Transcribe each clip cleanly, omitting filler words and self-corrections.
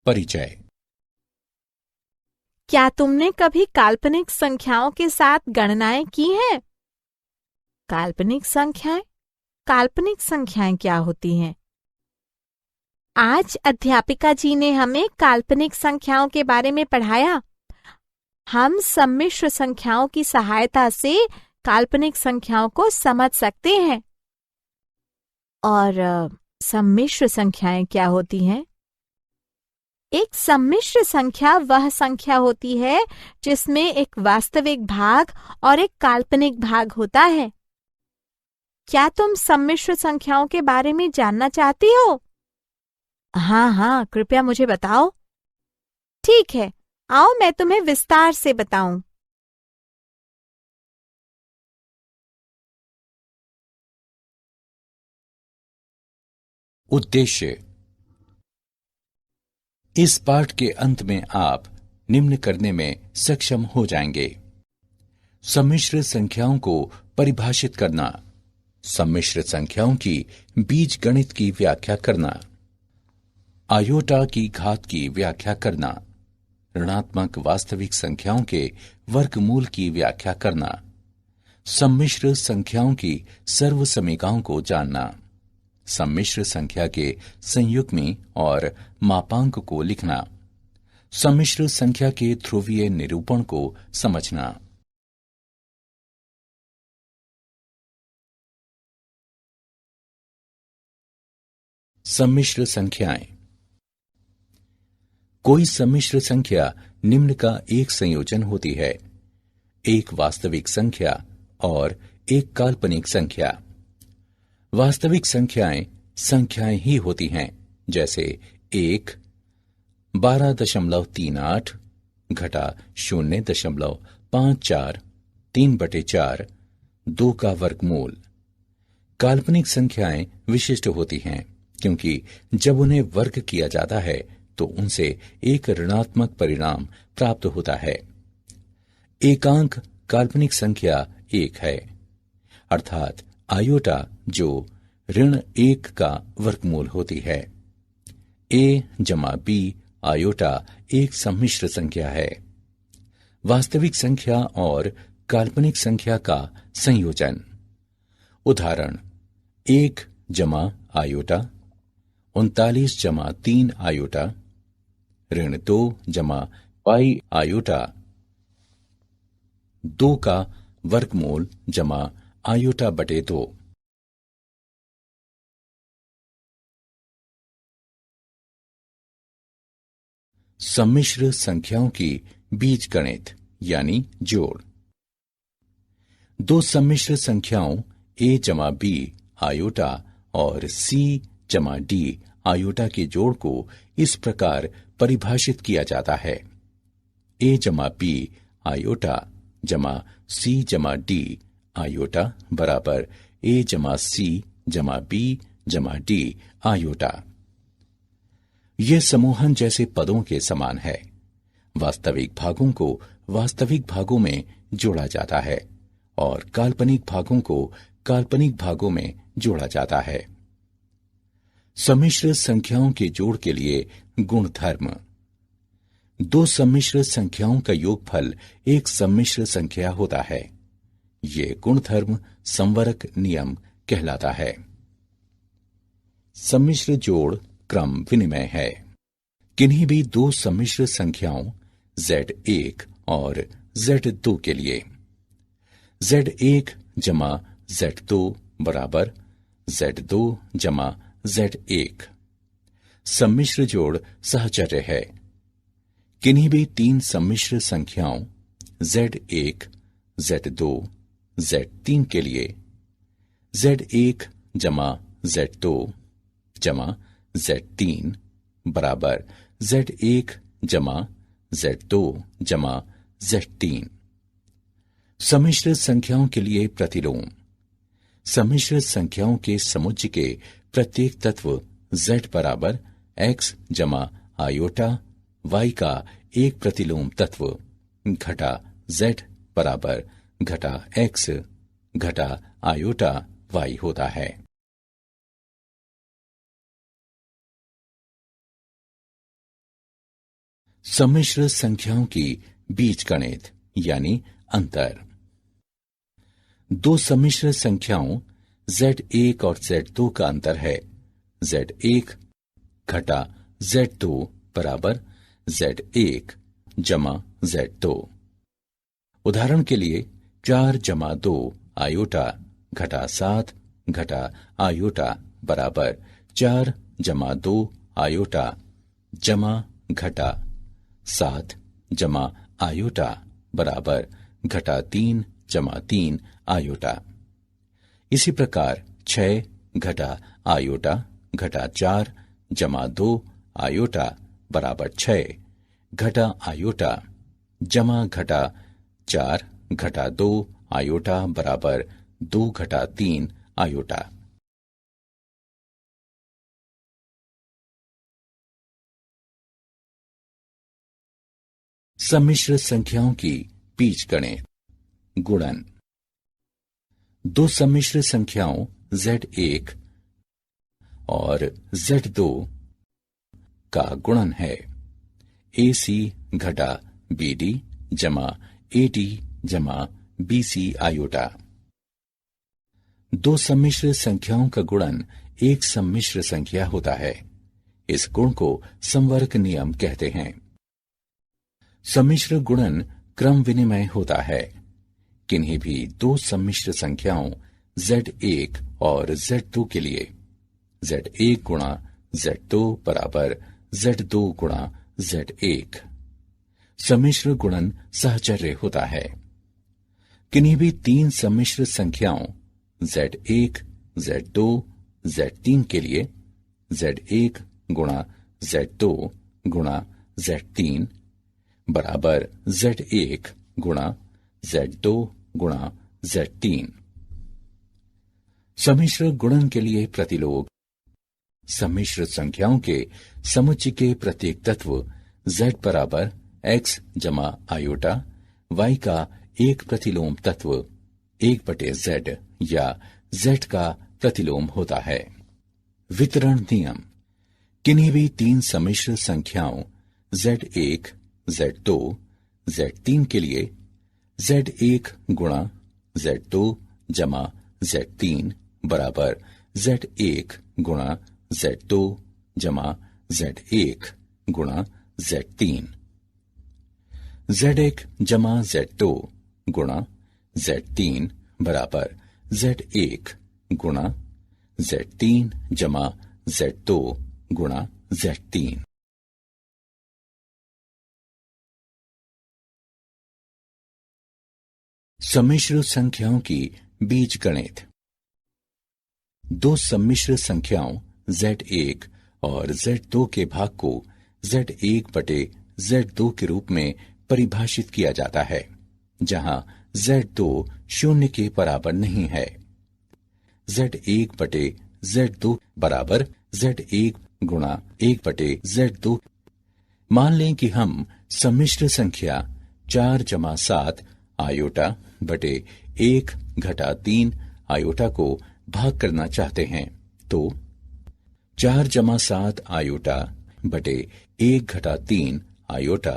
परिचय। क्या तुमने कभी काल्पनिक संख्याओं के साथ गणनाएं की हैं? काल्पनिक संख्याएं क्या होती हैं? आज अध्यापिका जी ने हमें काल्पनिक संख्याओं के बारे में पढ़ाया। हम सम्मिश्र संख्याओं की सहायता से काल्पनिक संख्याओं को समझ सकते हैं। और सम्मिश्र संख्याएं क्या होती हैं? एक सम्मिश्र संख्या वह संख्या होती है जिसमें एक वास्तविक भाग और एक काल्पनिक भाग होता है। क्या तुम सम्मिश्र संख्याओं के बारे में जानना चाहती हो? हाँ, कृपया मुझे बताओ। ठीक है, आओ मैं तुम्हें विस्तार से बताऊं। उद्देश्य। इस पाठ के अंत में आप निम्न करने में सक्षम हो जाएंगे: सम्मिश्र संख्याओं को परिभाषित करना, सम्मिश्र संख्याओं की बीजगणित की व्याख्या करना, आयोटा की घात की व्याख्या करना, ऋणात्मक वास्तविक संख्याओं के वर्गमूल की व्याख्या करना, सम्मिश्र संख्याओं की सर्वसमीकाओं को जानना, सम्मिश्र संख्या के संयुग्मी और मापांक को लिखना, सम्मिश्र संख्या के ध्रुवीय निरूपण को समझना। सम्मिश्र संख्याएं। कोई सम्मिश्र संख्या निम्न का एक संयोजन होती है: एक वास्तविक संख्या और एक काल्पनिक संख्या। वास्तविक संख्याएं ही होती हैं, जैसे 1 12.38 घटा 0.54 3/4 2 का वर्गमूल। काल्पनिक संख्याएं विशिष्ट होती हैं क्योंकि जब उन्हें वर्ग किया जाता है तो उनसे एक ऋणात्मक परिणाम प्राप्त होता है। एकांक काल्पनिक संख्या 1 है, अर्थात आयोटा जो ऋण 1 का वर्गमूल होती है। a जमा b आयोटा एक सम्मिश्र संख्या है, वास्तविक संख्या और काल्पनिक संख्या का संयोजन। उदाहरण: 1 जमा आयोटा 39 जमा 3 आयोटा, ऋण 2 जमा पाई आयोटा 2 का वर्गमूल जमा आयोटा बटे 2। सम्मिश्र संख्याओं की बीजगणित यानी जोड़। दो सम्मिश्र संख्याओं a जमा b आयोटा और c जमा d आयोटा के जोड़ को इस प्रकार परिभाषित किया जाता है: a जमा b आयोटा जमा c जमा d आयोटा बराबर a जमा c जमा b जमा d आयोटा। यह समूहन जैसे पदों के समान है। वास्तविक भागों को वास्तविक भागों में जोड़ा जाता है और काल्पनिक भागों को काल्पनिक भागों में जोड़ा जाता है। सम्मिश्र संख्याओं के जोड़ के लिए गुणधर्म। दो सम्मिश्र संख्याओं का योगफल एक सम्मिश्र संख्या होता है। ये गुणधर्म संवरक नियम कहलाता है। सम्मिश्र जोड़ क्रम विनिमय है। किन्हीं भी दो सम्मिश्र संख्याओं Z1 और Z2 के लिए Z1 जमा Z2 बराबर Z2 जमा Z1 सम्मिश्र जोड़ सहचर्य है। किन्हीं भी तीन सम्मिश्र संख्याओं Z1, Z2, Z3 के लिए Z1 जमा Z2 जमा Z3 बराबर Z1 जमा Z2 जमा Z3। सम्मिश्र संख्याओं के लिए प्रतिलोम। सम्मिश्र संख्याओं के समुच्चय के प्रत्येक तत्व Z बराबर X जमा आयोटा Y का एक प्रतिलोम तत्व घटा Z बराबर घटा X घटा आयोटा Y होता है। सम्मिश्र संख्याओं की बीजगणित यानी अंतर। दो सम्मिश्र संख्याओं Z1 और Z2 का अंतर है Z1 घटा Z2 बराबर Z1 जमा Z2। उदाहरण के लिए 4 जमा 2 आयोटा घटा 7 घटा आयोटा बराबर 4 जमा 2 आयोटा जमा घटा 7 जमा आयोटा बराबर घटा 3 जमा 3 आयोटा। इसी प्रकार 6 घटा आयोटा घटा 4 जमा 2 आयोटा बराबर 6 घटा आयोटा जमा घटा 4 घटा 2 आयोटा बराबर 2 घटा 3 आयोटा। सम्मिश्र संख्याओं की बीजगणित गुणन। दो सम्मिश्र संख्याओं Z1 और Z2 का गुणन है AC घटा BD जमा AD जमा BC आयोटा। दो सम्मिश्र संख्याओं का गुणन एक सम्मिश्र संख्या होता है। इस गुण को संवर्ग नियम कहते हैं। सम्मिश्र गुणन क्रम विनिमय होता है। किन्हीं भी दो सम्मिश्र संख्याओं Z1 और Z2 के लिए Z1 गुणा Z2 बराबर Z2 गुणा Z1 सम्मिश्र गुणन सहचर्य होता है। किन्हीं भी तीन सम्मिश्र संख्याओं Z1 Z2 Z3 के लिए Z1 गुणा Z2 गुणा Z3 बराबर Z1 गुणा Z2 गुणा Z3। सम्मिश्र गुणन के लिए प्रतिलोग। सम्मिश्र संख्याओं के समुच्चय के प्रत्येक तत्व Z बराबर X जमा आयोटा Y का एक प्रतिलोम तत्व 1/Z या Z का प्रतिलोम होता है। वितरण नियम। किन्हीं भी तीन सम्मिश्र संख्याओं Z1 Z2 Z3 के लिए Z1 गुणा Z2 जमा Z3 बराबर Z1 गुणा Z2 जमा Z1 गुणा Z3। Z1 जमा Z2 गुणा Z3 बराबर Z1 गुणा Z3 जमा Z2 गुणा Z3। सम्मिश्र संख्याओं की बीजगणित। दो सम्मिश्र संख्याओं Z1 और Z2 के भाग को Z1/Z2 के रूप में परिभाषित किया जाता है, जहां Z2 शून्य के बराबर नहीं है। Z1/Z2 बराबर Z1 गुणा 1/Z2। मान लें कि हम सम्मिश्र संख्या 4 जमा 7 आयोटा बटे 1 घटा 3 आयोटा को भाग करना चाहते हैं, तो 4 जमा 7 आयोटा बटे 1 घटा 3 आयोटा।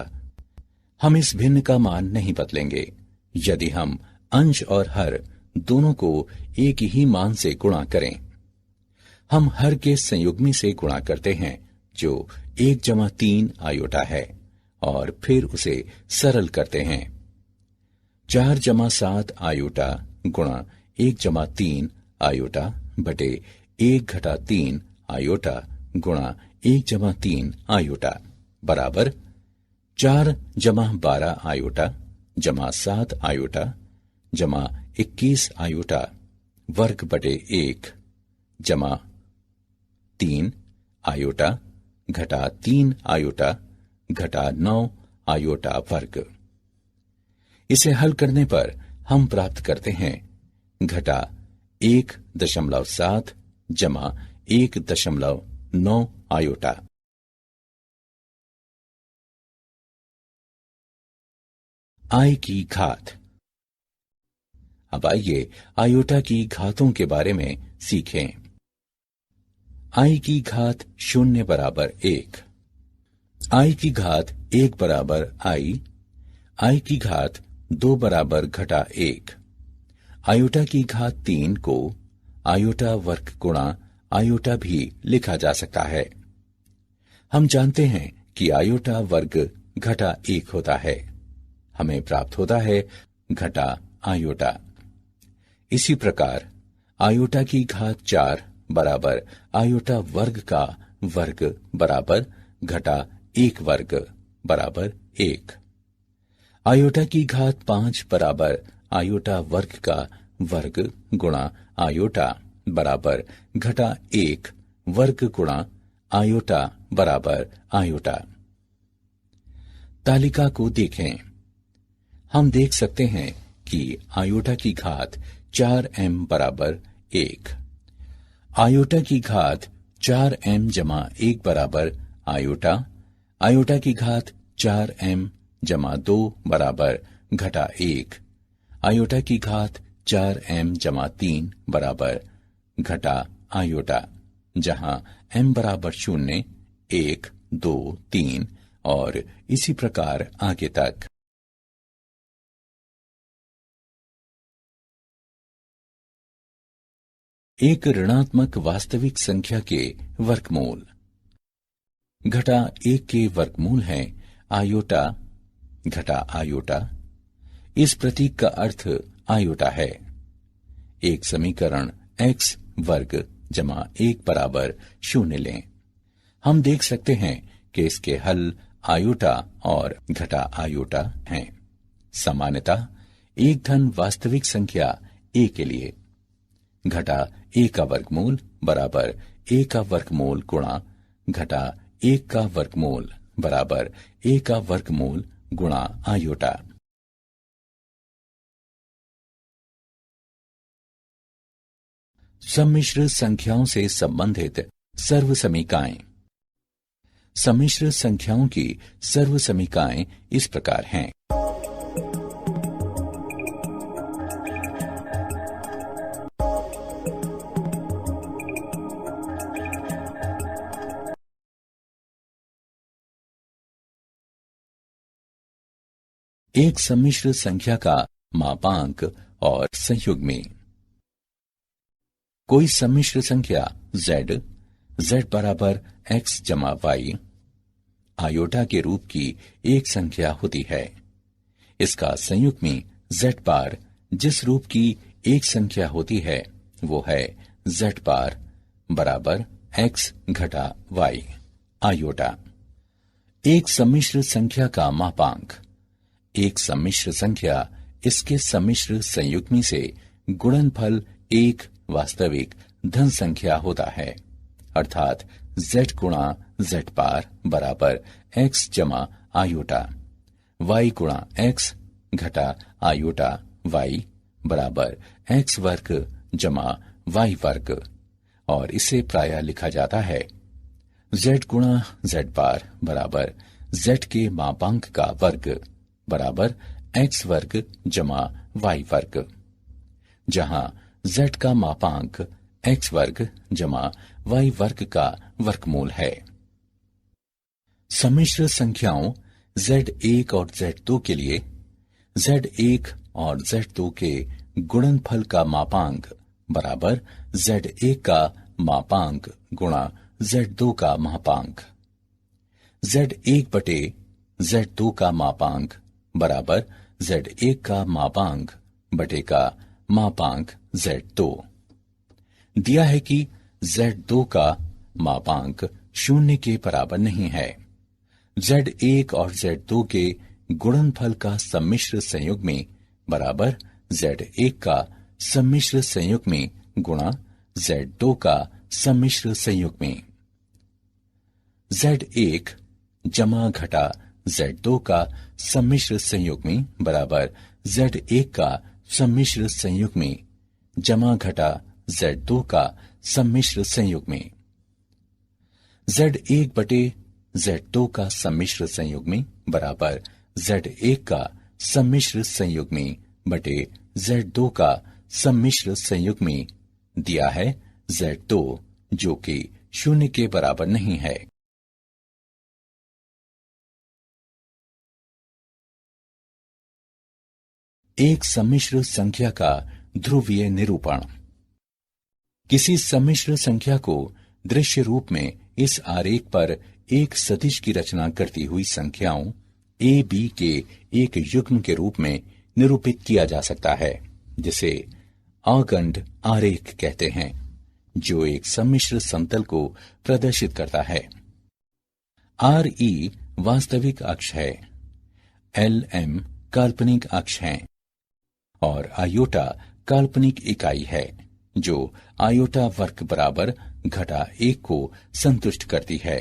हम इस भिन्न का मान नहीं बदलेंगे यदि हम अंश और हर दोनों को एक ही मान से गुणा करें। हम हर के संयुग्मी से गुणा करते हैं जो 1 जमा 3 आयोटा है और फिर उसे सरल करते हैं। 4 जमा 7 आयोटा गुणा 1 जमा 3 आयोटा बटे 1 घटा 3 आयोटा गुणा 1 जमा 3 आयोटा बराबर 4 जमा 12 आयोटा जमा 7 आयोटा जमा 21 आयोटा वर्ग बटे 1 जमा 3 आयोटा घटा 3 आयोटा घटा 9 आयोटा वर्ग। इसे हल करने पर हम प्राप्त करते हैं घटा 1.7 जमा 1.9 आयोटा। आई की घात। अब आइए आयोटा की घातों के बारे में सीखें। आई की घात 0 बराबर 1। आई की घात 1 बराबर आई की घात 2 बराबर घटा 1। आयोटा की घात 3 को आयोटा वर्ग गुणा आयोटा भी लिखा जा सकता है। हम जानते हैं कि आयोटा वर्ग घटा 1 होता है। हमें प्राप्त होता है घटा आयोटा। इसी प्रकार आयोटा की घात 4 बराबर आयोटा वर्ग का वर्ग बराबर घटा 1 वर्ग बराबर 1। आयोटा की घात 5 बराबर आयोटा वर्ग का वर्ग गुणा आयोटा बराबर घटा 1 वर्ग गुणा आयोटा बराबर आयोटा। तालिका को देखें। हम देख सकते हैं कि आयोटा की घात 4m बराबर 1। आयोटा की घात 4m जमा 1 बराबर आयोटा। आयोटा की घात 4m जमा 2 बराबर घटा 1। आयोटा की घात 4m जमा 3 बराबर घटा आयोटा, जहां m बराबर 0, 1, 2, 3 और इसी प्रकार आगे तक। एक ऋणात्मक वास्तविक संख्या के वर्गमूल। घटा 1 के वर्गमूल है आयोटा घटा आयोटा। इस प्रतीक का अर्थ आयोटा है। एक समीकरण x वर्ग जमा 1 बराबर 0 लें। हम देख सकते हैं कि इसके हल आयोटा और घटा आयोटा हैं। सामान्यतः एक धन वास्तविक संख्या a के लिए घटा a का वर्गमूल बराबर a का वर्गमूल गुणा घटा 1 का वर्गमूल बराबर a का वर्गमूल गुणा आयोटा। सम्मिश्र संख्याओं से संबंधित सर्वसमीकाएं। सम्मिश्र संख्याओं की सर्वसमीकाएं इस प्रकार हैं। एक सम्मिश्र संख्या का मापांक और संयुग्मी। कोई सम्मिश्र संख्या z बराबर x जमा y आयोटा के रूप की एक संख्या होती है। इसका संयुग्मी z बार जिस रूप की एक संख्या होती है वो है z बार बराबर x घटा y आयोटा। एक सम्मिश्र संख्या का मापांक। एक सम्मिश्र संख्या इसके सम्मिश्र संयुग्मी से गुणनफल एक वास्तविक धन संख्या होता है, अर्थात z गुणा z बार बराबर x जमा आयोटा, y गुणा x घटा आयोटा y बराबर x वर्ग जमा y वर्ग, और इसे प्रायः लिखा जाता है z गुणा z बार बराबर z के मापांक का वर्ग बराबर x वर्ग जमा y वर्ग, जहां z का मापांक x वर्ग जमा y वर्ग का वर्गमूल है। सम्मिश्र संख्याओं z1 और z2 के लिए z1 और z2 के गुणनफल का मापांक बराबर z1 का मापांक गुणा z2 का मापांक। z1 बटे z2 का मापांक बराबर z1 का मापांक बटे का मापांक z2। दिया है कि z2 का मापांक 0 के बराबर नहीं है। z1 और z2 के गुणनफल का सम्मिश्र संयुग्मी बराबर z1 का सम्मिश्र संयुग्मी गुणा z2 का सम्मिश्र संयुग्मी। z1 जमा घटा z2 का सम्मिश्र संयुग्मी बराबर z1 का सम्मिश्र संयुग्मी जमा घटा z2 का सम्मिश्र संयुग्मी। z1 बटे z2 का सम्मिश्र संयुग्मी बराबर z1 का सम्मिश्र संयुग्मी बटे z2 का सम्मिश्र संयुग्मी। दिया है z2 जो कि 0 के बराबर नहीं है। एक सम्मिश्र संख्या का ध्रुवीय निरूपण। किसी सम्मिश्र संख्या को दृश्य रूप में इस आरेख पर एक सदिश की रचना करती हुई संख्याओं ए बी के एक युग्म के रूप में निरूपित किया जा सकता है, जिसे आगंड आरेख कहते हैं, जो एक सम्मिश्र समतल को प्रदर्शित करता है। आर ई वास्तविक अक्ष है, एल एम काल्पनिक अक्ष है और आयोटा काल्पनिक इकाई है, जो आयोटा वर्ग बराबर घटा 1 को संतुष्ट करती है।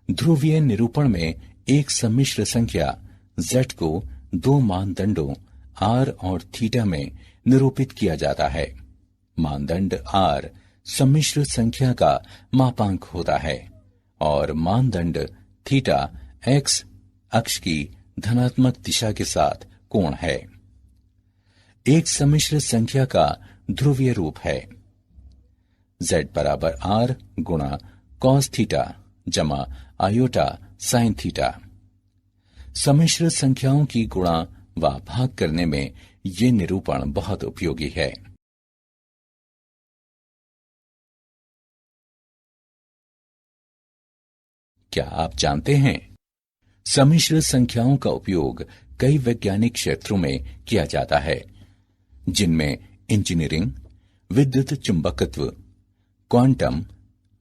ध्रुवीय निरूपण में एक सम्मिश्र संख्या z को दो मानदंडों r और थीटा में निरूपित किया जाता है। मानदंड r सम्मिश्र संख्या का मापांक होता है और मानदंड थीटा x अक्ष की धनात्मक दिशा के साथ कोण है। एक सम्मिश्र संख्या का ध्रुवीय रूप है z बराबर r गुणा कॉस थीटा जमा आयोटा साइन थीटा। सम्मिश्र संख्याओं की गुणा व भाग करने में ये निरूपण बहुत उपयोगी है। क्या आप जानते हैं, सम्मिश्र संख्याओं का उपयोग कई वैज्ञानिक क्षेत्रों में किया जाता है, जिनमें इंजीनियरिंग, विद्युत चुंबकत्व, क्वांटम,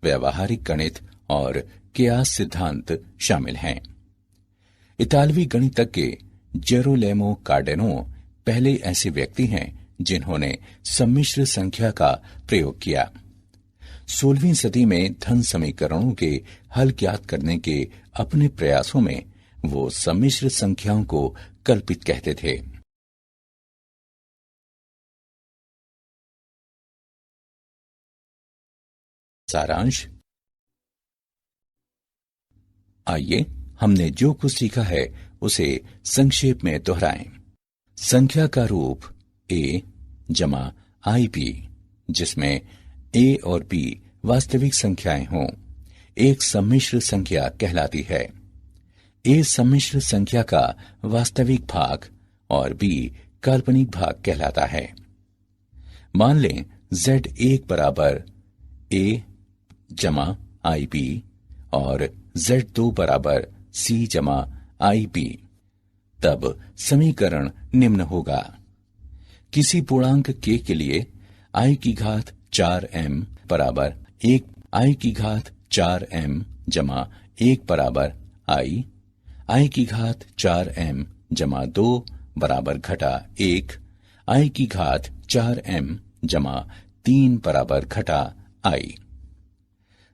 व्यावहारिक गणित और कियास सिद्धांत शामिल हैं। इतालवी गणितज्ञ जेरोलेमो कार्डेनो पहले ऐसे व्यक्ति हैं जिन्होंने सम्मिश्र संख्या का प्रयोग किया। 16वीं सदी में धन समीकरणों के हल ज्ञात करने के अपने प्रयासों में वो सम्मिश्र संख्याओं को कल्पित कहते थे। सारांश। आइए हमने जो कुछ सीखा है उसे संक्षेप में दोहराएं। संख्या का रूप a जमा आई बी, जिसमें a और b वास्तविक संख्याएं हों, एक सम्मिश्र संख्या कहलाती है। a सम्मिश्र संख्या का वास्तविक भाग और b काल्पनिक भाग कहलाता है। मान लें z1 बराबर a जमा आई बी और z2 बराबर c जमा आई बी, तब समीकरण निम्न होगा। किसी पूर्णांक k के लिए i की घात 4m बराबर 1 i की घात 4m जमा 1 बराबर i की घात 4m जमा 2 बराबर घटा 1, i की घात 4m जमा 3 बराबर घटा i।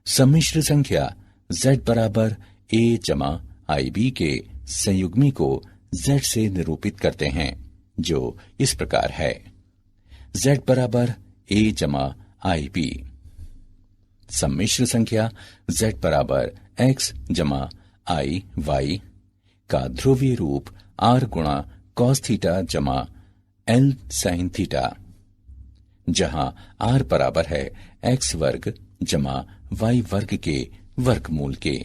सम्मिश्र संख्या z बराबर a जमा आई बी के संयुग्मी को z से निरूपित करते हैं, जो इस प्रकार है। z बराबर a जमा आई बी। सम्मिश्र संख्या z बराबर x जमा आई वाई का ध्रुवीय रूप r गुणा कॉस थीटा जमा l साइन थीटा, जहां r बराबर है x वर्ग जमा y वर्ग के वर्गमूल के।